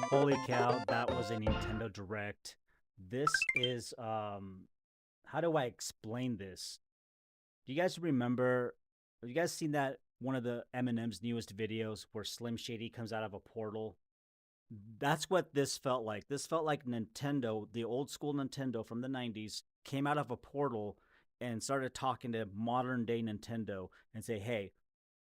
Holy cow, that was a Nintendo Direct. This is how do I explain this? Do you guys remember, have you guys seen that one of the Eminem's newest videos where Slim Shady comes out of a portal? That's what this felt like. This felt like Nintendo, the old school Nintendo from the 90s, came out of a portal and started talking to modern day Nintendo and say, "Hey,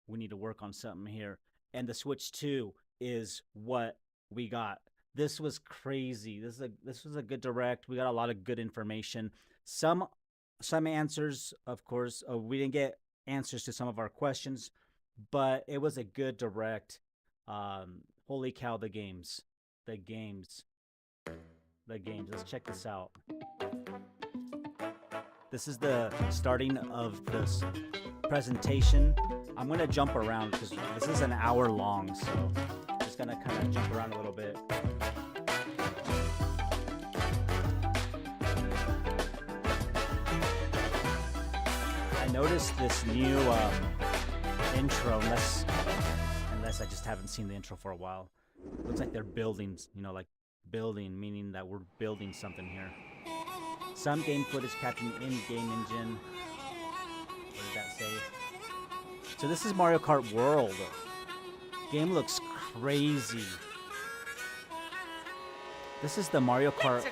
we need to work on something here." And the Switch 2 is what we got. This was crazy. This was a good direct. We got a lot of good information. Some some answers, of course. We didn't get answers to some of our questions, but it was a good direct. Holy cow, the games. The games. The games. Let's check this out. This is the starting of this presentation. I'm gonna jump around because this is an hour long, so I'm just gonna kind of jump around a little bit. I noticed this new intro, unless I just haven't seen the intro for a while. Looks like they're building, like building, meaning that we're building something here. Some game footage captured in-game engine. What did that say? So this is Mario Kart World. Game looks crazy. This is the Mario Kart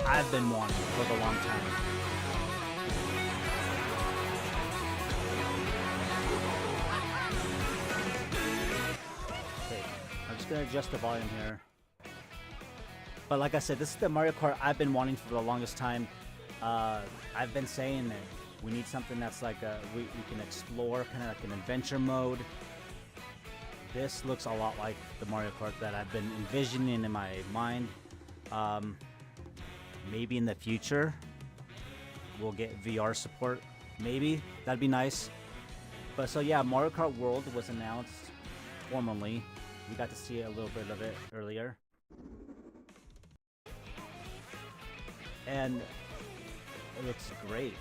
I've been wanting for a long time. Okay, I'm just gonna adjust the volume here. But like I said, this is the Mario Kart I've been wanting for the longest time. I've been saying that we need something that's like we can explore, kind of like an adventure mode. This looks a lot like the Mario Kart that I've been envisioning in my mind. Maybe in the future we'll get VR support. Maybe that'd be nice. But so yeah, Mario Kart World was announced formally. We got to see a little bit of it earlier. And it looks great.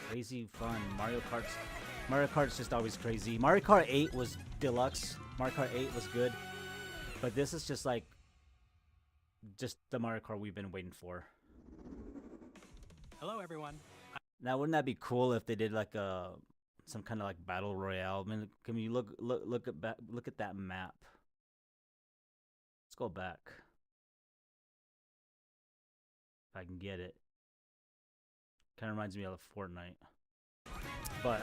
Crazy fun. Mario Kart's just always crazy. Mario Kart 8 was deluxe. Mario Kart 8 was good. But this is just like just the Mario Kart we've been waiting for. Hello everyone. Now wouldn't that be cool if they did like some kind of like battle royale? I mean, can you look at that map? Let's go back. If I can get it. Kind of reminds me of Fortnite. But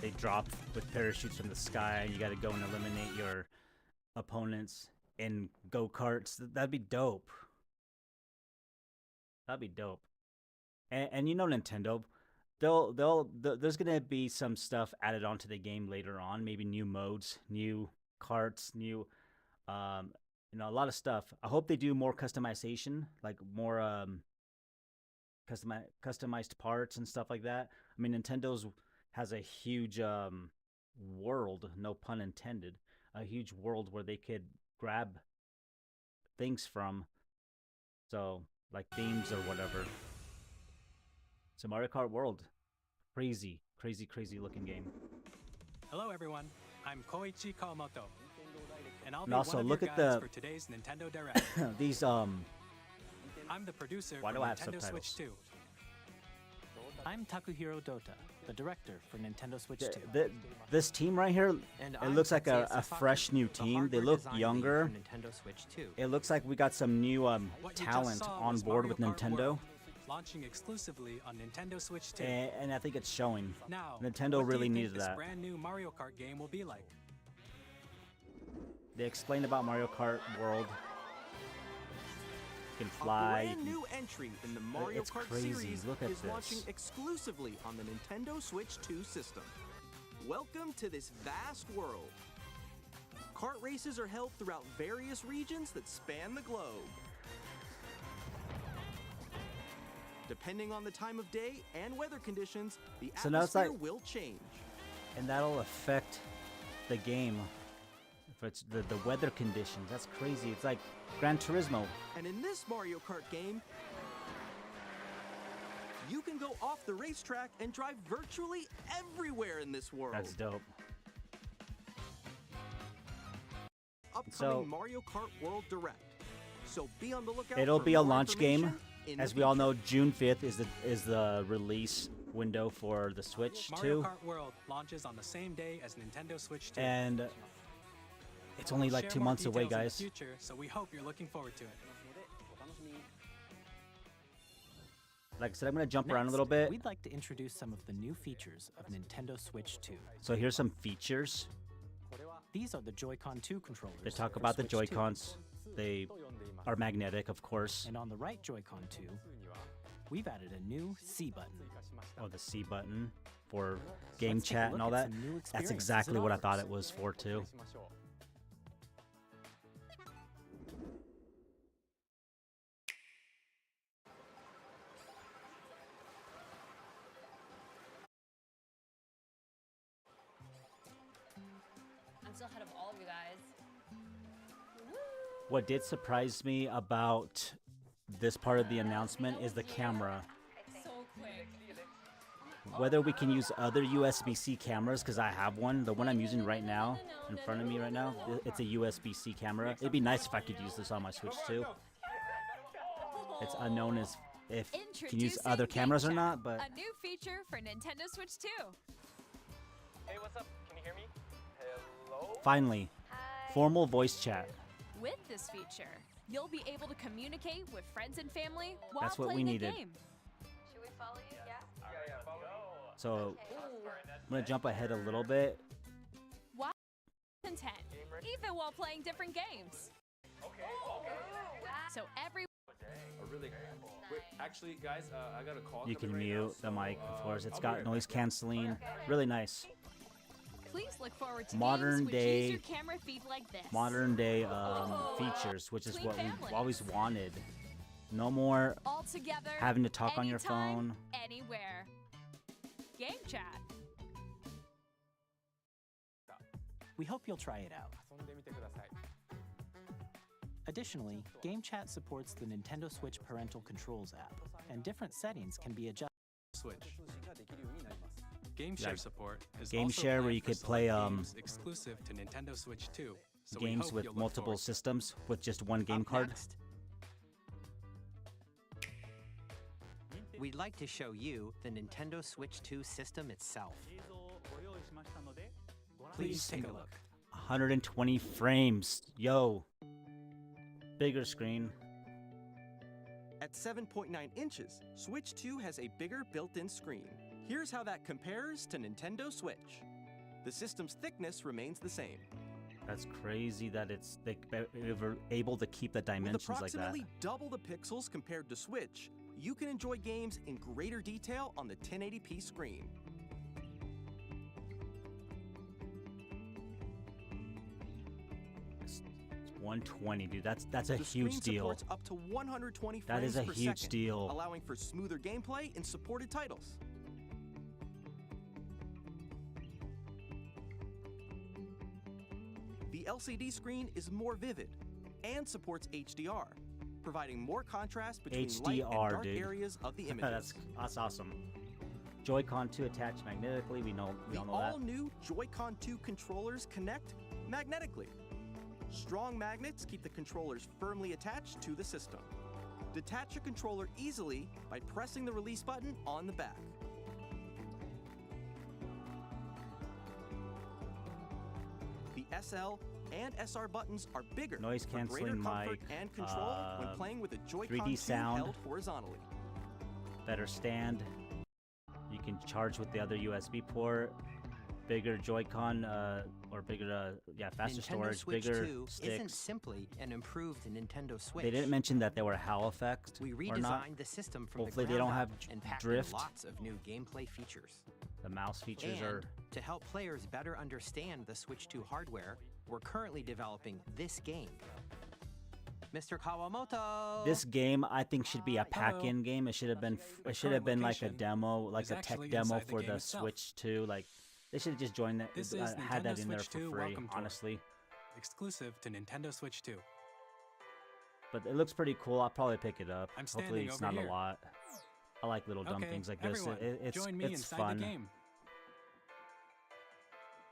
they drop with parachutes from the sky and you got to go and eliminate your opponents in go-karts. That'd be dope. That'd be dope. And Nintendo, there's gonna be some stuff added onto the game later on. Maybe new modes, new carts, new a lot of stuff. I hope they do more customization, like more customized parts and stuff like that. I mean, Nintendo's has a huge world, no pun intended, a huge world where they could grab things from. So like themes or whatever. So Mario Kart World, crazy looking game. Hello everyone. I'm Koichi Kawamoto. And I'll be And also one of look your at guides the for today's Nintendo Direct. these I'm the producer Why for do I have Nintendo subtitles? Switch 2. I'm Takuhiro Dota, the director for Nintendo Switch 2. This team right here, And it I'm looks like Sensei a Sasaki, fresh new the team. They hardware look design lead younger. for Nintendo Switch 2. It looks like we got some new What you just talent saw on was board Mario with Kart Nintendo. World, launching exclusively on Nintendo Switch 2. And I think it's showing. Now, Nintendo what really do you needed think this that. brand new Mario Kart game will be like? They explained about Mario Kart World. You can fly. A brand new entry in the Mario It's Kart crazy. series Look at is this. launching exclusively on the Nintendo Switch 2 system. Welcome to this vast world. Kart races are held throughout various regions that span the globe. Depending on the time of day and weather conditions, the So now it's atmosphere like- will change. And that'll affect the game. If it's the weather conditions, that's crazy. It's like Gran Turismo. And in this Mario Kart game, You can go off the racetrack and drive virtually everywhere in this world. That's dope. Upcoming So- Mario Kart World Direct. So be on the lookout. It'll for be a more launch game. information in As the we all future. know, June 5th is the release window for the Switch Mario 2. Kart World launches on the same day as Nintendo Switch 2. And it's only like Share 2 more months away, details in the guys. future, so we hope you're looking forward to it. Like I said, I'm going to jump around a Next, little bit. We'd like to introduce some of the new features of Nintendo Switch 2. So here's some features. These are the Joy-Con 2 controllers. They talk for about the Switch 2. Joy-Cons. They are magnetic, of course. And on the right Joy-Con 2, we've added a new C button. Oh, the C button for game Let's take a chat and look all at that. some new That's experiences exactly it what I thought offers. it was for, too. I'm still ahead of all of you guys. What did surprise me about this part of the announcement is the camera. So quick. Whether we can use other USB-C cameras, because I have one. The one I'm using right now, in front of me right now, it's a USB-C camera. It'd be nice if I could use this on my Switch too. It's unknown as if you can use other cameras or not, but A new feature for Nintendo Switch 2. Hey, what's up? Can you hear me? Hello? finally, formal voice chat. With this feature, you'll be able to communicate with friends and family while That's what we playing needed. a game. Should we follow you? Yeah. Yeah, follow me. So I'm gonna jump ahead a little bit. While content, even while playing different games. So every Wait, actually, guys, I got a call. You can coming right now, mute the so, mic, of course. It's I'll be got right noise back. canceling. Really nice. please look forward to Modern games which day- use your camera feed like this. Modern day features, which is Between what we've families. always wanted. No more All together. having to talk on your anytime, phone. Anywhere. Game chat. We hope you'll try it out. 遊んでみてください。 Additionally, Game Chat supports the Nintendo Switch Parental Controls app, and different settings can be adjusted. Switch. Game share Like, support is game also share where planned you for could play, select games exclusive to Nintendo Switch 2. So we Games hope with you'll look multiple forward. systems with just one game Up card. next, we'd like to show you the Nintendo Switch 2 system itself. Please take a look. 120 frames. Yo. Bigger screen. At 7.9 inches, Switch 2 has a bigger built-in screen. Here's how that compares to Nintendo Switch. The system's thickness remains the same. That's crazy that they were able to keep the With dimensions like that. approximately double the pixels compared to Switch, you can enjoy games in greater detail on the 1080p screen. It's 120, dude. That's a The huge screen deal. supports up to 120 That frames is a per huge second, deal. allowing for smoother gameplay in supported titles. The LCD screen is more vivid and supports HDR, providing more contrast between light and HDR, dark dude. areas of the images. that's awesome. Joy-Con 2 attached magnetically. We all The know that. all-new Joy-Con 2 controllers connect magnetically. Strong magnets keep the controllers firmly attached to the system. Detach a controller easily by pressing the release button on the back. The SL and SR buttons are bigger Noise for greater canceling comfort mic, and control when playing with a Joy-Con 3D 2 sound. held horizontally. Better stand. You can charge with the other USB port. Bigger Joy-Con, or bigger, faster Nintendo storage, Switch bigger 2 isn't sticks. simply an improved Nintendo Switch. They didn't mention that they were Hall effect We or not. redesigned the system from Hopefully the they don't ground have up and packed drift. in lots of new gameplay features. The mouse features And are. to help players better understand the Switch 2 hardware, we're currently developing this game. Mr. Kawamoto! This game, I think, should be a pack-in game. It should have been. It should have current been like a location demo, like is a tech actually demo inside the for game the itself. Switch 2. Like, they should have just joined that. This is Had that Nintendo in there Switch for 2 free, Welcome Tour. honestly. Exclusive to Nintendo Switch 2. But it looks pretty cool. I'll probably pick it up. I'm Hopefully, standing it's over not here. a lot. I like little dumb Okay, things like this. everyone, It's join me it's inside fun. the game.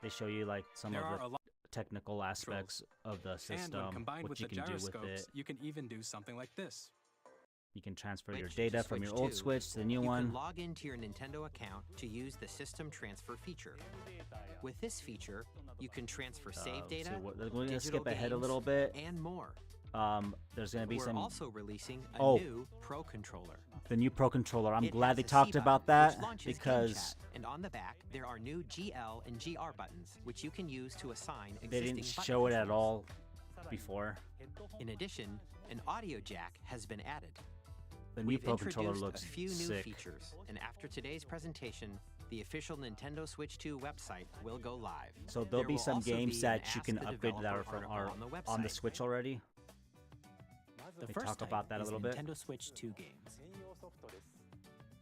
They show you like some There are of a the lot technical aspects of the and when system, combined what with you the can do with gyroscopes, it. you can even do something like this. You can transfer your Switch data to from your Switch old 2, Switch to the new You one. can log into your Nintendo account to use the system transfer feature. With this feature, you can transfer save data, We're going to digital skip ahead a games, little bit. and more. There's going to be We're some also releasing a Oh. new Pro Controller. the new Pro Controller. I'm It glad has they a talked C about button, which that launches Game because Chat, and on the back there are new GL and GR buttons, which you can use to assign they existing didn't button show it at controls. all before. In addition, an audio jack has been added. The new We've Pro Controller introduced looks a few new sick. features, and after today's presentation, the official Nintendo Switch 2 website will go live. So there'll There be will some also games be an that you Ask can the upgrade that Developer are article on the website. Switch already. The They first talk type about that a is little bit. Nintendo Switch 2 games.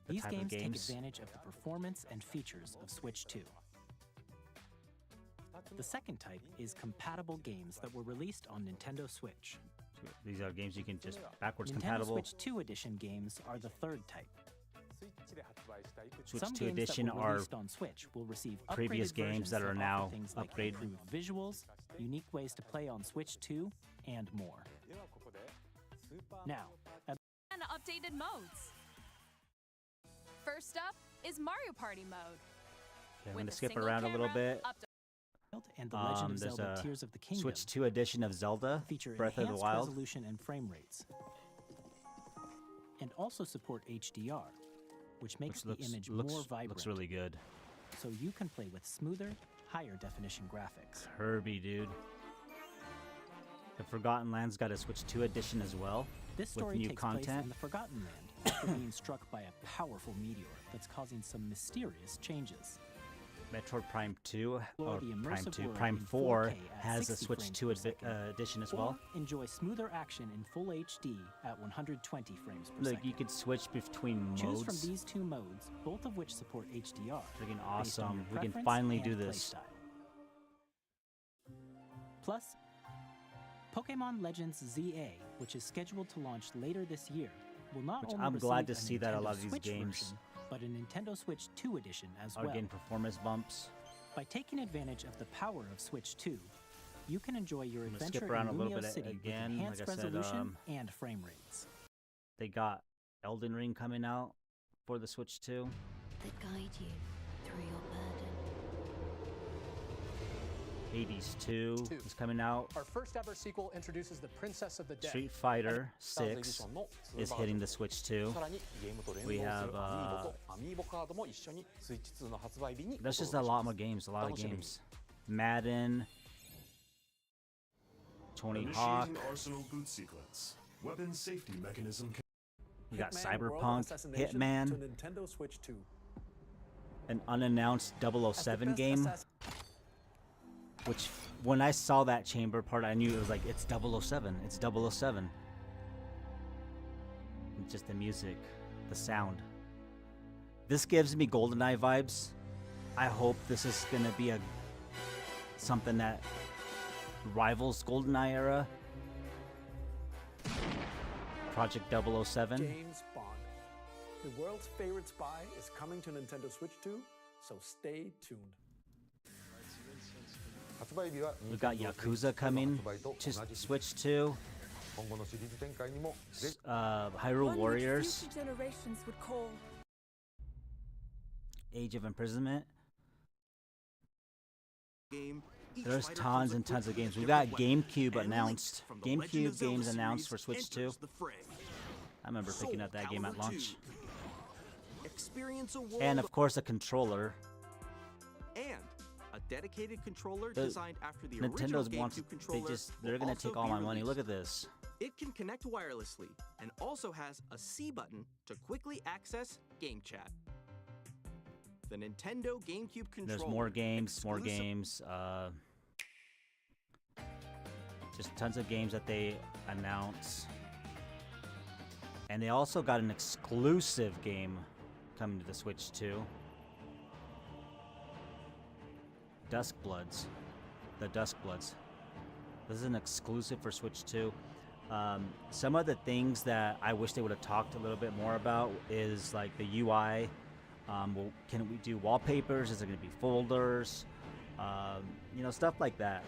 The These type of games take games. advantage of the performance and features of Switch 2. The second type is compatible games that were released on Nintendo Switch. These are games you can just backwards Nintendo compatible. Switch 2 Edition games are the third type. Switch Some 2 games Edition that were are released on Switch will receive previous upgraded games versions that are offer now things like upgraded. improved visuals, unique ways to play on Switch 2, and more. Now, And updated modes. First up is Mario Party mode. Okay, I'm with going to a skip single around a little camera, bit. up to and The Legend of There's Zelda a Tears of the Kingdom Switch 2 Edition of Zelda feature Breath of the enhanced Wild. resolution and frame rates, and also support HDR, which makes Which the image looks, more vibrant, looks really good. so you can play with smoother, higher definition graphics. Kirby, dude. The Forgotten Lands got a Switch 2 Edition as well. This with story new takes place content. in the Forgotten Land after being struck by a powerful meteor that's causing some mysterious changes. Metroid Prime 2, Explore or the Prime immersive 2, world Prime in 4 4K at has a 60 Switch frames 2 per second. Edition as Or well. enjoy smoother action in full HD at 120 frames per Look, second. you could switch between Choose modes. from these two modes, both of which support HDR. Freaking based on awesome. your We can preference finally and do play this. style. Plus, Pokemon Legends ZA, which is scheduled to launch later this year, will not Which only I'm glad receive to see that a Nintendo lot of these Switch games version, but a Nintendo Switch 2 edition as are well. getting performance bumps. By taking advantage of the power of Switch 2, you can enjoy your I'm gonna adventure skip around in a little Lumio bit City again. with enhanced Like I said, resolution and frame rates. They got Elden Ring coming out for the Switch 2. That guide you through your burden. Hades 2 is coming out. Our first ever sequel introduces the Princess of the Dead. Street Fighter 6 is hitting the Switch 2. We have, that's just a lot more games, a lot of games. Madden, Tony Hawk, Arsenal boot sequence. Weapon safety mechanism. we got Hitman World Cyberpunk, Assassination Hitman, to Nintendo Switch 2. an unannounced 007 best game, assassin- which when I saw that chamber part, I knew it was like, it's 007, it's 007. And just the music, the sound. This gives me GoldenEye vibes. I hope this is gonna be something that rivals GoldenEye era. Project 007. James Bond. The world's favorite spy is coming to Nintendo Switch 2, so stay tuned. We got Yakuza coming to Switch 2. Hyrule Warriors. Generations would call. Age of Imprisonment. Game. Each There's fighter tons comes and tons of equipped games. We with got different GameCube weapons, and announced. Link from the Legend of GameCube Zelda games announced for series Switch 2. enters the fray. I remember picking Soul up that game at Calibur launch. 2. Experience a world And of course, a controller. and a dedicated controller The designed after the original Nintendo's wants. GameCube controller. They're will gonna also take all be my money. released. Look at this. It can connect wirelessly and also has a C button to quickly access Game Chat. The Nintendo GameCube controller. There's more games, more exclusive- games. Just tons of games that they announce. And they also got an exclusive game coming to the Switch 2. Duskbloods. The Duskbloods. This is an exclusive for Switch 2. Some of the things that I wish they would have talked a little bit more about is like the UI. Can we do wallpapers? Is it going to be folders? Stuff like that.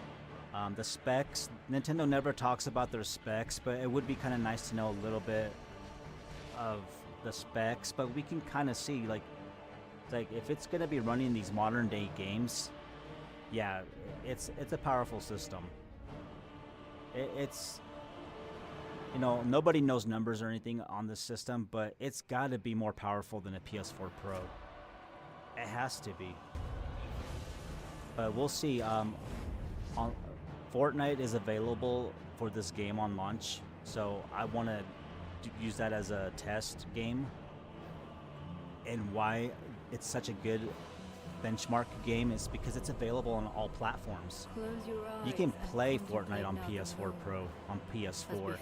The specs. Nintendo never talks about their specs, but it would be kind of nice to know a little bit of the specs. But we can kind of see like if it's going to be running these modern day games, yeah, it's a powerful system. It's nobody knows numbers or anything on this system, but it's got to be more powerful than a PS4 Pro. It has to be. But we'll see. Fortnite is available for this game on launch, so I want to use that as a test game. And why it's such a good benchmark game is because it's available on all platforms. You can play Fortnite on PS4 Pro, on PS4,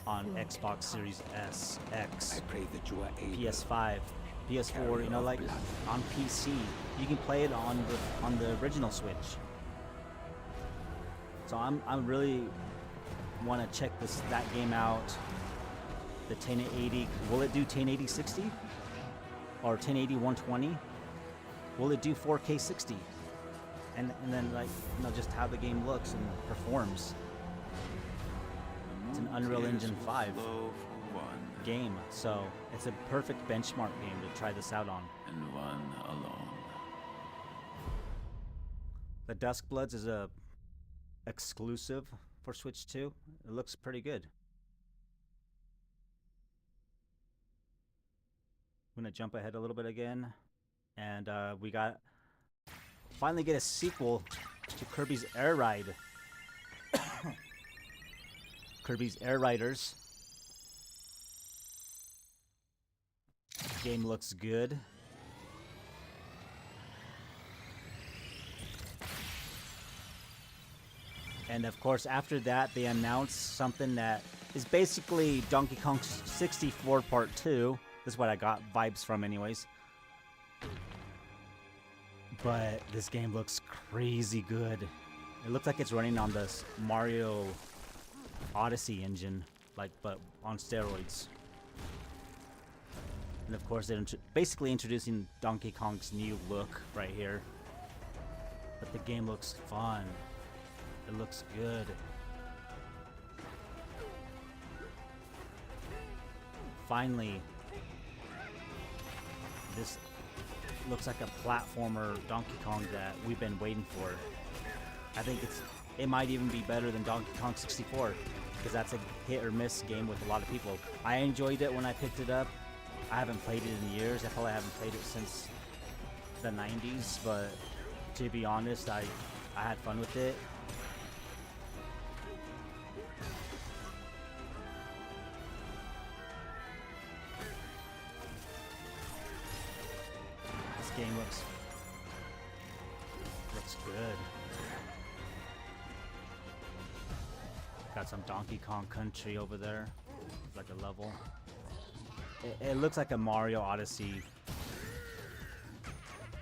on Xbox Series S, X, PS5, PS4. Like on PC, you can play it on the original Switch. So I'm really want to check that game out. The 1080, will it do 1080 60 or 1080 120? Will it do 4K 60? And then just how the game looks and performs. It's an Unreal Engine 5 game, so it's a perfect benchmark game to try this out on. And one alone. The Duskbloods is a exclusive for Switch 2. It looks pretty good. I'm gonna jump ahead a little bit again. And we finally get a sequel to Kirby's Air Ride. Kirby's Air Riders. Game looks good. And of course, after that, they announced something that is basically Donkey Kong 64 Part 2. This is what I got vibes from anyways. But this game looks crazy good. It looks like it's running on this Mario Odyssey engine, but on steroids. And of course, they're basically introducing Donkey Kong's new look right here. But the game looks fun. It looks good. Finally, this looks like a platformer Donkey Kong that we've been waiting for. I think it might even be better than Donkey Kong 64 because that's a hit or miss game with a lot of people. I enjoyed it when I picked it up. I haven't played it in years. I probably haven't played it since the 90s, but to be honest, I had fun with it. Game looks good. Got some Donkey Kong Country over there, like a level. It looks like a Mario Odyssey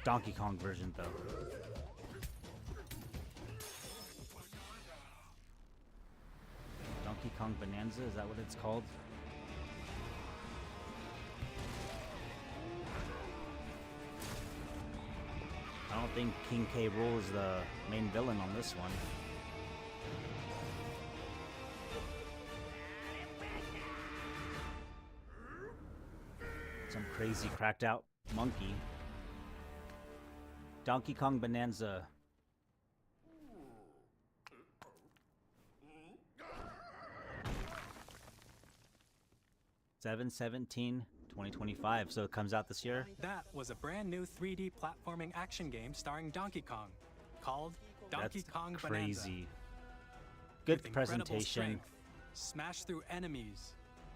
Donkey Kong version though. Donkey Kong Bonanza, is that what it's called? I don't think King K. Rool is the main villain on this one. Some crazy cracked out monkey. Donkey Kong Bonanza. (7/17/2025). So it comes out this year. That was a brand new 3D platforming action game starring Donkey Kong, called Donkey Kong Bonanza. Crazy. Good With presentation. Strength, smash through enemies,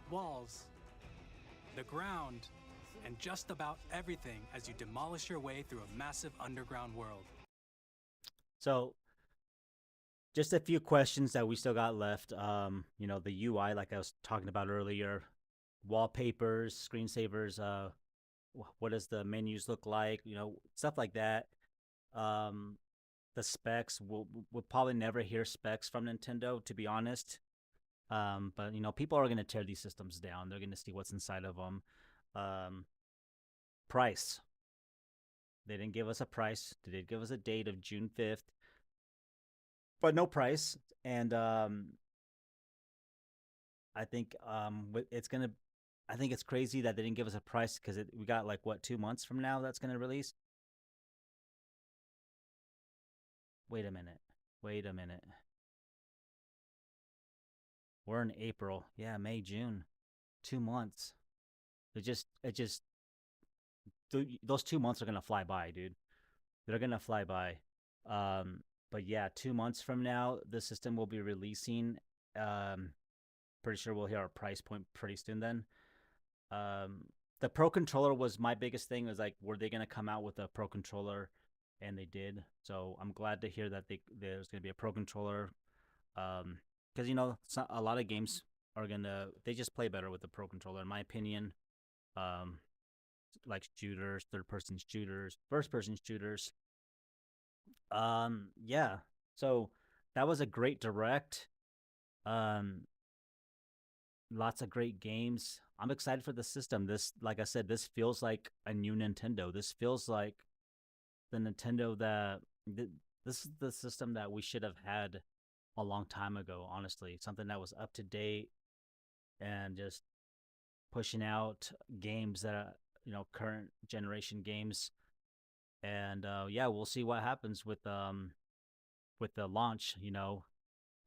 walls, the ground, and just about everything as you demolish your way through a massive underground world. So, just a few questions that we still got left. The UI, like I was talking about earlier, wallpapers, screensavers, what does the menus look like? Stuff like that. The specs, we'll probably never hear specs from Nintendo, to be honest. But you know, people are gonna tear these systems down. They're gonna see what's inside of them. Um, price. They didn't give us a price. They did give us a date of June 5th, but no price. And I think it's gonna. I think it's crazy that they didn't give us a price because we got like what 2 months from now that's gonna release. Wait a minute. Wait a minute. We're in April. Yeah, May, June. 2 months. It just those 2 months are gonna fly by, dude. They're gonna fly by. But yeah, 2 months from now, the system will be releasing. Um, Pretty sure we'll hear our price point pretty soon. Then, the Pro controller was my biggest thing. Was like, were they gonna come out with a Pro controller? And they did. So I'm glad to hear that there's gonna be a Pro controller. Because you know, a lot of games they just play better with the Pro controller, in my opinion. Um, like shooters, third person shooters, first person shooters. Yeah. So that was a great direct. Um, Lots of great games. I'm excited for the system. This, like I said, this feels like a new Nintendo. This feels like the Nintendo this is the system that we should have had a long time ago, honestly. Something that was up to date and just pushing out games that are, you know, current generation games. And yeah, we'll see what happens with the launch. You know,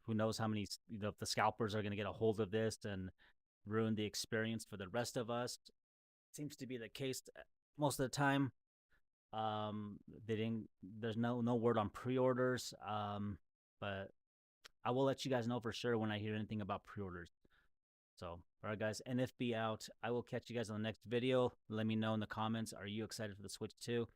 who knows how many, you know, if the scalpers are going to get a hold of this and ruin the experience for the rest of us. Seems to be the case most of the time. They didn't. There's no word on pre-orders. But I will let you guys know for sure when I hear anything about pre-orders. So, all right, guys, NFB out. I will catch you guys on the next video. Let me know in the comments. Are you excited for the Switch 2?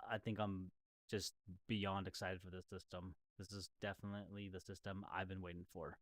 I think I'm just beyond excited for this system. This is definitely the system I've been waiting for.